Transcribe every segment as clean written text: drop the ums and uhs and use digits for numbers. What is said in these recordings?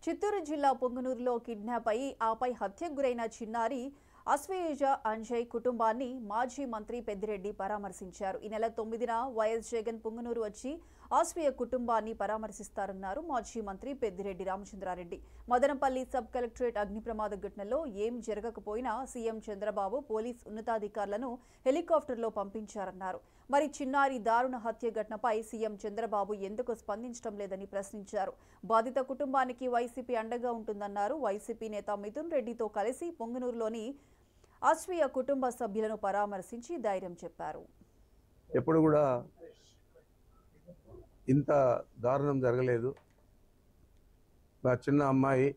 చిత్తూరు జిల్లా పొంగనూరులో కిడ్నాప్ అయి ఆపై హత్యకు గురైన చిన్నారి అశ్వయుజ అంజయ్ కుటుంబాన్ని మాజీ మంత్రి పెద్దిరెడ్డి పరామర్శించారు. ఈ నెల 9న వైఎస్ జగన్ పొంగనూరు వచ్చి ఆశ్వయ కుటుంబాన్ని పరామర్శిస్తారన్నారు మాజీ మంత్రి పెద్దిరెడ్డి రామచంద్రారెడ్డి. మదనపల్లి సబ్ కలెక్టరేట్ అగ్ని ప్రమాద ఘటనలో ఏం జరగకపోయినా సీఎం చంద్రబాబు పోలీస్ ఉన్నతాధికారులను హెలికాప్టర్లో పంపించారన్నారు. మరి చిన్నారి దారుణ హత్య ఘటనపై సీఎం చంద్రబాబు ఎందుకు స్పందించడం లేదని ప్రశ్నించారు. బాధిత కుటుంబానికి వైసీపీ అండగా ఉంటుందన్నారు. వైసీపీ నేత మిథున్ రెడ్డితో కలిసి పొంగనూరులోని ఆశ్వయ కుటుంబ సభ్యులను పరామర్శించి ధైర్యం చెప్పారు. ఎప్పుడు కూడా ఇంత దారుణం జరగలేదు. నా చిన్న అమ్మాయి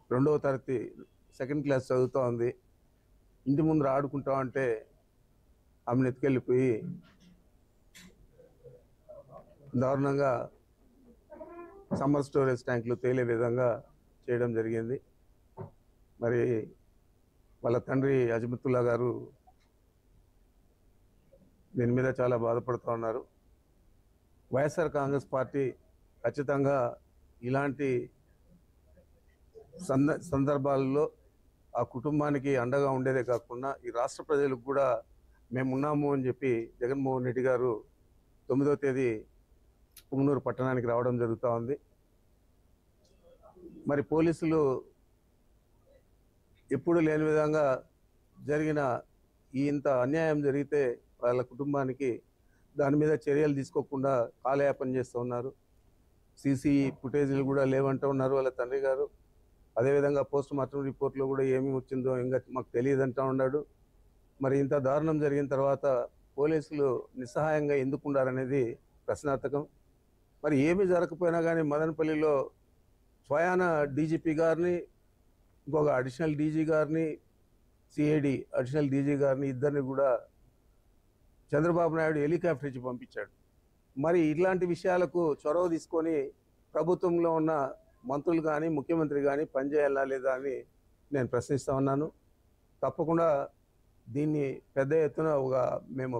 2వ తరగతి సెకండ్ క్లాస్ చదువుతూ ఉంది. ఇంటి ముందర ఆడుకుంటా ఉంటే ఆమెను ఎత్తుకెళ్ళిపోయి దారుణంగా సమ్మర్ స్టోరేజ్ ట్యాంకులు తేలే విధంగా చేయడం జరిగింది. మరి వాళ్ళ తండ్రి అజమతుల్లా గారు దీని మీద చాలా బాధపడుతూ ఉన్నారు. వైఎస్ఆర్ కాంగ్రెస్ పార్టీ ఖచ్చితంగా ఇలాంటి సందర్భాల్లో ఆ కుటుంబానికి అండగా ఉండేదే కాకుండా ఈ రాష్ట్ర ప్రజలకు కూడా మేమున్నాము అని చెప్పి జగన్మోహన్ రెడ్డి గారు 9వ తేదీ పొంగనూరు పట్టణానికి రావడం జరుగుతూ ఉంది. మరి పోలీసులు ఎప్పుడు లేని విధంగా జరిగిన ఇంత అన్యాయం జరిగితే వాళ్ళ కుటుంబానికి దాని మీద చర్యలు తీసుకోకుండా కాలయాపన చేస్తూ ఉన్నారు. సీసీ ఫుటేజీలు కూడా లేవంటూ ఉన్నారు వాళ్ళ తండ్రి గారు. అదేవిధంగా పోస్ట్ మార్టం రిపోర్ట్లో కూడా ఏమి వచ్చిందో ఇంకా మాకు తెలియదంటూ ఉన్నాడు. మరి ఇంత దారుణం జరిగిన తర్వాత పోలీసులు నిస్సహాయంగా ఎందుకు ఉండారనేది ప్రశ్నార్థకం. మరి ఏమీ జరగకపోయినా కానీ మదనపల్లిలో స్వయాన డీజీపీ గారిని, ఇంకొక అడిషనల్ డీజీ గారిని, సిఐడి అడిషనల్ డీజీ గారిని ఇద్దరిని కూడా చంద్రబాబు నాయుడు హెలికాప్టర్ ఇచ్చి పంపించాడు. మరి ఇట్లాంటి విషయాలకు చొరవ తీసుకొని ప్రభుత్వంలో ఉన్న మంత్రులు కానీ ముఖ్యమంత్రి కానీ పనిచేయాలా లేదా అని నేను ప్రశ్నిస్తూ ఉన్నాను. తప్పకుండా దీన్ని పెద్ద ఎత్తున మేము